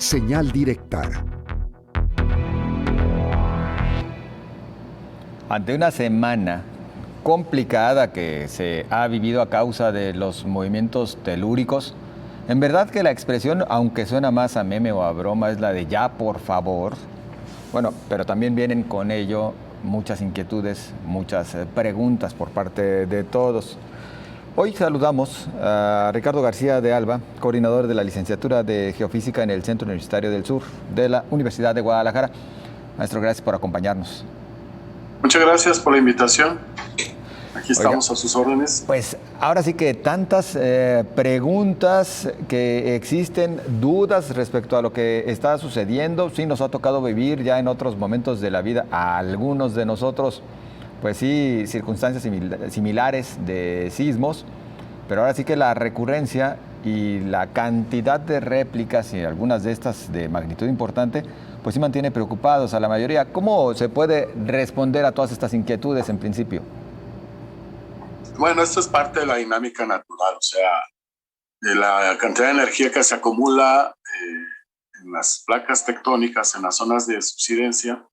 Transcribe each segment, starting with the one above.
Señal directa. Ante una semana complicada que se ha vivido a causa de los movimientos telúricos, en verdad que la expresión, aunque suena más a meme o a broma, es la de ya por favor. Bueno, pero también vienen con ello muchas inquietudes, muchas preguntas por parte de todos. Hoy saludamos a Ricardo García de Alba, coordinador de la licenciatura de Geofísica en el Centro Universitario del Sur de la Universidad de Guadalajara. Maestro, gracias por acompañarnos. Muchas gracias por la invitación. Aquí estamos a sus órdenes. Pues ahora sí que tantas preguntas que existen, dudas respecto a lo que está sucediendo. Sí nos ha tocado vivir ya en otros momentos de la vida a algunos de nosotros, pues sí, circunstancias similares de sismos, pero ahora sí que la recurrencia y la cantidad de réplicas y algunas de estas de magnitud importante, pues sí mantiene preocupados a la mayoría. ¿Cómo se puede responder a todas estas inquietudes en principio? Bueno, esto es parte de la dinámica natural, o sea, de la cantidad de energía que se acumula en las placas tectónicas, en las zonas de subsidencia,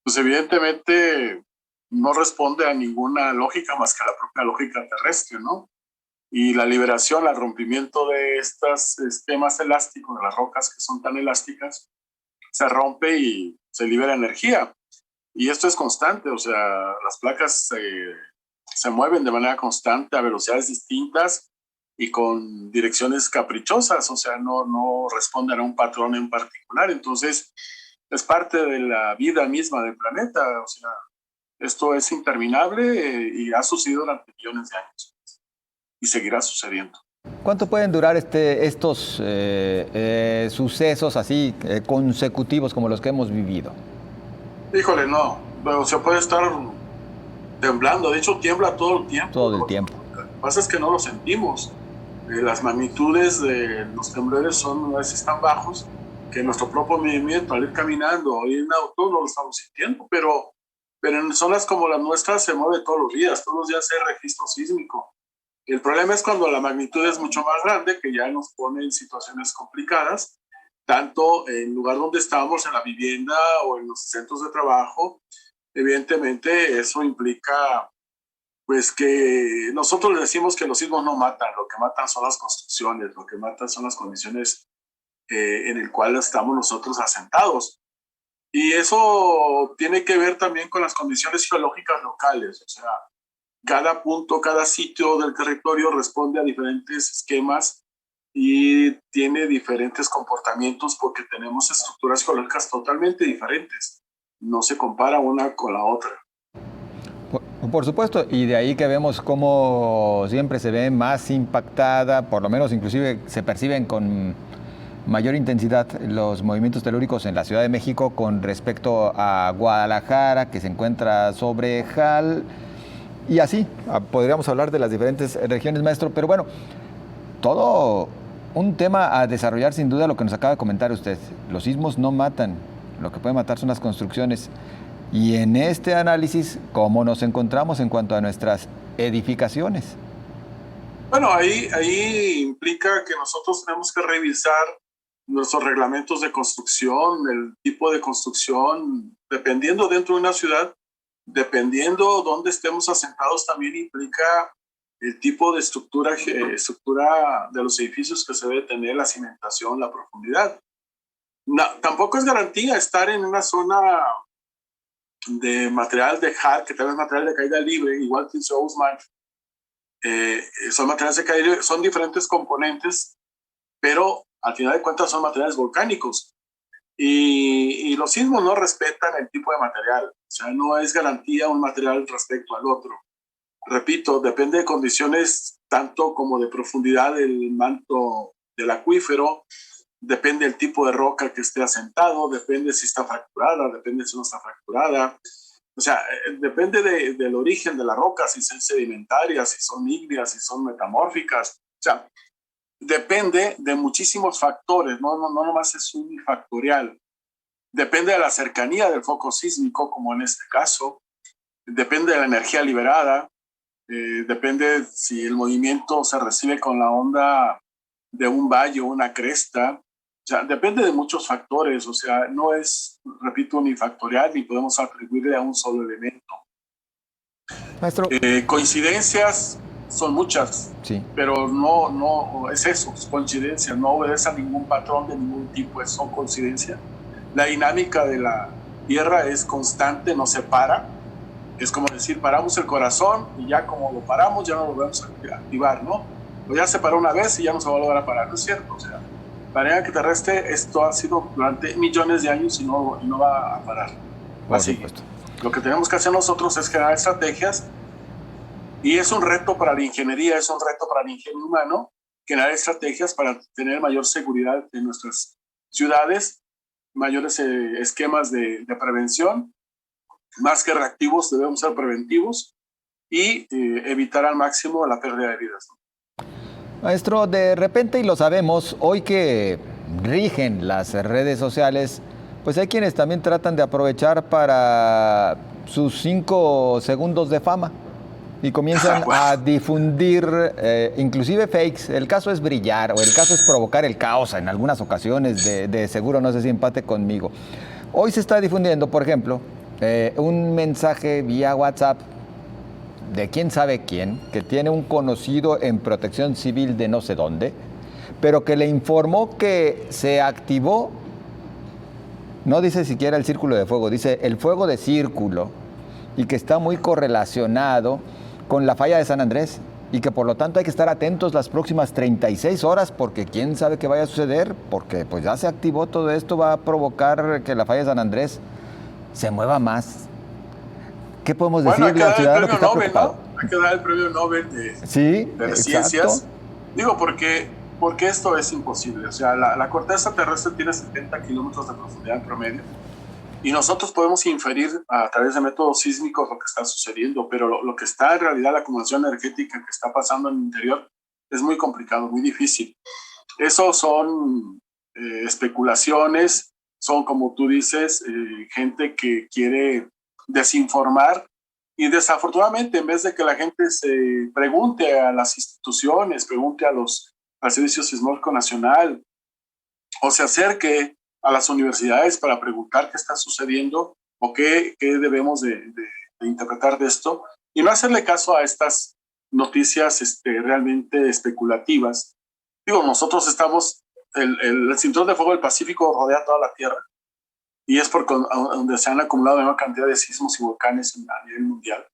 pues evidentemente no responde a ninguna lógica más que a la propia lógica terrestre, ¿no? Y la liberación, el rompimiento de estos esquemas elásticos, de las rocas que son tan elásticas, se rompe y se libera energía. Y esto es constante, o sea, las placas se mueven de manera constante a velocidades distintas y con direcciones caprichosas, o sea, no responden a un patrón en particular. Entonces, es parte de la vida misma del planeta, o sea, esto es interminable y ha sucedido durante millones de años y seguirá sucediendo. ¿Cuánto pueden durar estos sucesos así consecutivos como los que hemos vivido? Híjole, no, pero se puede estar temblando, de hecho tiembla todo el tiempo. Todo el tiempo. Lo que pasa es que no lo sentimos. Las magnitudes de los temblores son a veces tan bajos que nuestro propio movimiento al ir caminando o ir en auto no lo estamos sintiendo, pero en zonas como las nuestras se mueve todos los días hay registro sísmico. El problema es cuando la magnitud es mucho más grande, que ya nos pone en situaciones complicadas, tanto en el lugar donde estamos, en la vivienda o en los centros de trabajo. Evidentemente eso implica pues que nosotros decimos que los sismos no matan, lo que matan son las construcciones, lo que matan son las condiciones en el cual estamos nosotros asentados. Y eso tiene que ver también con las condiciones geológicas locales, o sea, cada punto, cada sitio del territorio responde a diferentes esquemas y tiene diferentes comportamientos porque tenemos estructuras geológicas totalmente diferentes. No se compara una con la otra. Por supuesto, y de ahí que vemos cómo siempre se ve más impactada, por lo menos inclusive se perciben con mayor intensidad los movimientos telúricos en la Ciudad de México con respecto a Guadalajara, que se encuentra sobre JAL, y así podríamos hablar de las diferentes regiones, maestro, pero bueno, todo un tema a desarrollar sin duda lo que nos acaba de comentar usted. Los sismos no matan, lo que puede matar son las construcciones. Y en este análisis, ¿cómo nos encontramos en cuanto a nuestras edificaciones? Bueno, ahí implica que nosotros tenemos que revisar nuestros reglamentos de construcción, el tipo de construcción, dependiendo dentro de una ciudad, dependiendo dónde estemos asentados, también implica el tipo de estructura de los edificios que se debe tener, la cimentación, la profundidad. No, tampoco es garantía estar en una zona de material de HAL, que tal vez material de caída libre, igual que en Sousman. Son materiales de caída libre, son diferentes componentes, pero al final de cuentas son materiales volcánicos. Y los sismos no respetan el tipo de material, o sea, no es garantía un material respecto al otro. Repito, depende de condiciones tanto como de profundidad del manto del acuífero, depende del tipo de roca que esté asentado, depende si está fracturada, depende si no está fracturada. O sea, depende del origen de la roca, si son sedimentarias, si son ígneas, si son metamórficas. O sea, depende de muchísimos factores, no nomás es unifactorial. Depende de la cercanía del foco sísmico, como en este caso. Depende de la energía liberada. Depende si el movimiento se recibe con la onda de un valle o una cresta. O sea, depende de muchos factores, o sea, no es, repito, unifactorial ni podemos atribuirle a un solo elemento. Maestro. Coincidencias son muchas, Sí. pero no es eso, es coincidencia, no obedece a ningún patrón de ningún tipo, son coincidencias. La dinámica de la Tierra es constante, no se para. Es como decir, paramos el corazón y ya como lo paramos, ya no lo volvemos a activar, ¿no? O ya se paró una vez y ya no se va a volver a parar, no es cierto. O sea, la dinámica terrestre, esto ha sido durante millones de años y no va a parar. Por supuesto. Lo que tenemos que hacer nosotros es generar estrategias, y es un reto para la ingeniería, es un reto para el ingenio humano, generar estrategias para tener mayor seguridad en nuestras ciudades, mayores esquemas de prevención. Más que reactivos, debemos ser preventivos y evitar al máximo la pérdida de vidas. Maestro, de repente, y lo sabemos, hoy que rigen las redes sociales, pues hay quienes también tratan de aprovechar para sus 5 segundos de fama y comienzan a difundir inclusive fakes. El caso es brillar o el caso es provocar el caos en algunas ocasiones, de seguro, no sé si empate conmigo. Hoy se está difundiendo, por ejemplo, un mensaje vía WhatsApp de quién sabe quién, que tiene un conocido en protección civil de no sé dónde, pero que le informó que se activó, no dice siquiera el círculo de fuego, dice el fuego de círculo, y que está muy correlacionado con la falla de San Andrés, y que por lo tanto hay que estar atentos las próximas 36 horas, porque quién sabe qué vaya a suceder, porque pues ya se activó todo esto, va a provocar que la falla de San Andrés se mueva más. ¿Qué podemos decirle al ciudadano que está preocupado? ¿No? Hay que dar el premio Nobel de ciencias. Digo, porque esto es imposible. O sea, la corteza terrestre tiene 70 kilómetros de profundidad en promedio, y nosotros podemos inferir a través de métodos sísmicos lo que está sucediendo, pero lo que está en realidad, la acumulación energética que está pasando en el interior, es muy complicado, muy difícil. Eso son especulaciones, son, como tú dices, gente que quiere desinformar, y desafortunadamente, en vez de que la gente se pregunte a las instituciones, pregunte al Servicio Sismológico Nacional, o se acerque a las universidades para preguntar qué está sucediendo o qué debemos de interpretar de esto, y no hacerle caso a estas noticias realmente especulativas. Digo, nosotros estamos, el cinturón de fuego del Pacífico rodea toda la Tierra, y es por donde se han acumulado una cantidad de sismos y volcanes a nivel mundial.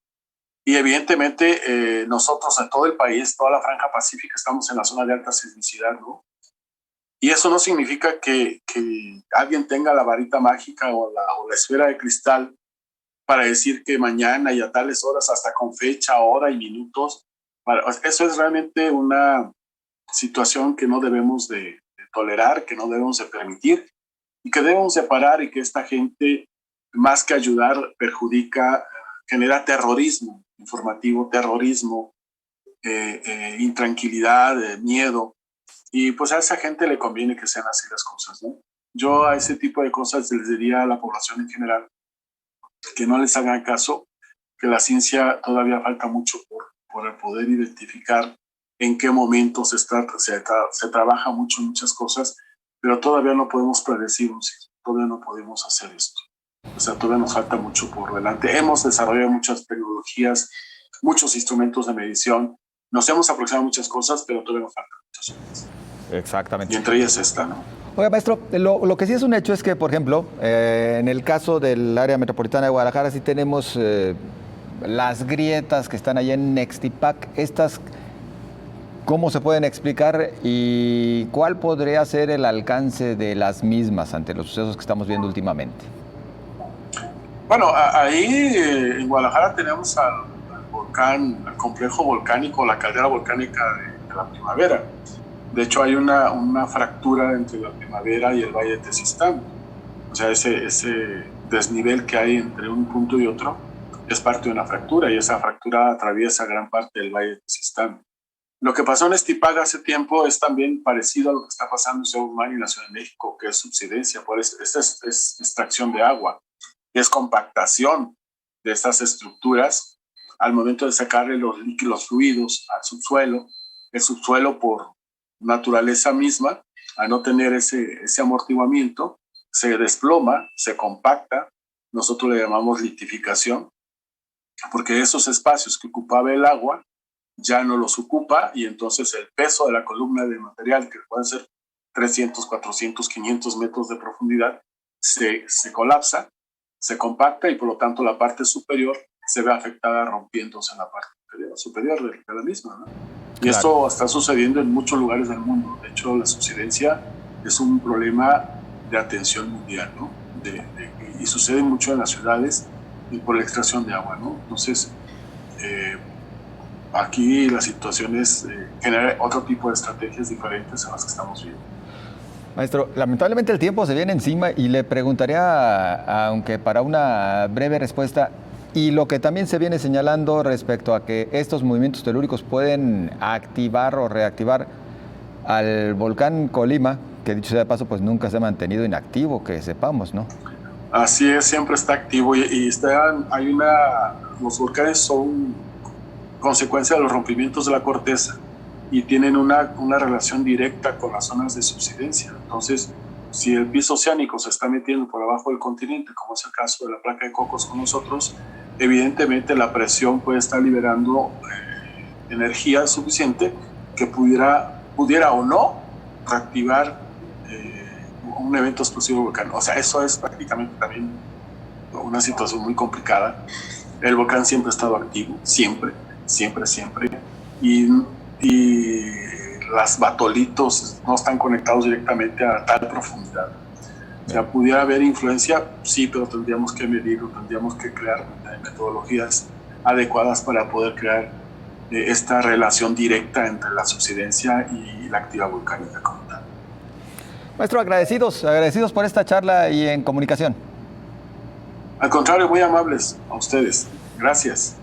Y evidentemente nosotros en todo el país, toda la franja pacífica, estamos en la zona de alta sismicidad, ¿no? Y eso no significa que alguien tenga la varita mágica o la esfera de cristal para decir que mañana y a tales horas, hasta con fecha, hora y minutos. Eso es realmente una situación que no debemos de tolerar, que no debemos de permitir, y que debemos separar, y que esta gente, más que ayudar, perjudica, genera terrorismo informativo, terrorismo, intranquilidad, miedo. Y pues a esa gente le conviene que sean así las cosas, ¿no? Yo a ese tipo de cosas les diría a la población en general que no les hagan caso, que la ciencia todavía falta mucho por poder identificar en qué momento se trabaja mucho en muchas cosas, pero todavía no podemos predecir un sismo, todavía no podemos hacer esto. O sea, todavía nos falta mucho por delante. Hemos desarrollado muchas tecnologías, muchos instrumentos de medición, nos hemos aproximado a muchas cosas, pero todavía nos faltan muchas cosas. Exactamente. Y entre ellas esta, ¿no? Oiga, maestro, lo que sí es un hecho es que, por ejemplo, en el caso del área metropolitana de Guadalajara, sí tenemos las grietas que están allá en Nextipac. Estas, ¿cómo se pueden explicar y cuál podría ser el alcance de las mismas ante los sucesos que estamos viendo últimamente? Bueno, ahí en Guadalajara tenemos al volcán, al complejo volcánico, la caldera volcánica de la Primavera. De hecho, hay una fractura entre la Primavera y el Valle de Tezistán. O sea, ese desnivel que hay entre un punto y otro es parte de una fractura, y esa fractura atraviesa gran parte del Valle de Tezistán. Lo que pasó en Nextipac hace tiempo es también parecido a lo que está pasando en Ciudad Guzmán y en la Ciudad de México, que es subsidencia. Por eso, esta es extracción de agua, es compactación de estas estructuras al momento de sacarle los líquidos fluidos al subsuelo. El subsuelo, por naturaleza misma, al no tener ese amortiguamiento, se desploma, se compacta, nosotros le llamamos litificación, porque esos espacios que ocupaba el agua ya no los ocupa y entonces el peso de la columna de material, que puede ser 300, 400, 500 metros de profundidad, se colapsa, se compacta y por lo tanto la parte superior se ve afectada rompiéndose en la parte superior de la misma, ¿no? Y Claro. esto está sucediendo en muchos lugares del mundo. De hecho, la subsidencia es un problema de atención mundial, ¿no? Y sucede mucho en las ciudades y por la extracción de agua, ¿no? Entonces, aquí la situación es generar otro tipo de estrategias diferentes a las que estamos viendo. Maestro, lamentablemente el tiempo se viene encima y le preguntaría, aunque para una breve respuesta, y lo que también se viene señalando respecto a que estos movimientos telúricos pueden activar o reactivar al volcán Colima, que dicho sea de paso, pues nunca se ha mantenido inactivo, que sepamos, ¿no? Así es, siempre está activo los volcanes son consecuencia de los rompimientos de la corteza y tienen una relación directa con las zonas de subsidencia. Entonces, si el piso oceánico se está metiendo por abajo del continente, como es el caso de la placa de Cocos con nosotros, evidentemente la presión puede estar liberando energía suficiente que pudiera o no reactivar un evento explosivo volcán. O sea, eso es prácticamente también una situación muy complicada. El volcán siempre ha estado activo, siempre. Y las batolitos no están conectados directamente a tal profundidad. O sea, pudiera haber influencia, sí, pero tendríamos que medirlo, tendríamos que crear metodologías adecuadas para poder crear esta relación directa entre la subsidencia y la actividad volcánica como tal. Maestro, agradecidos por esta charla y en comunicación. Al contrario, muy amables a ustedes. Gracias.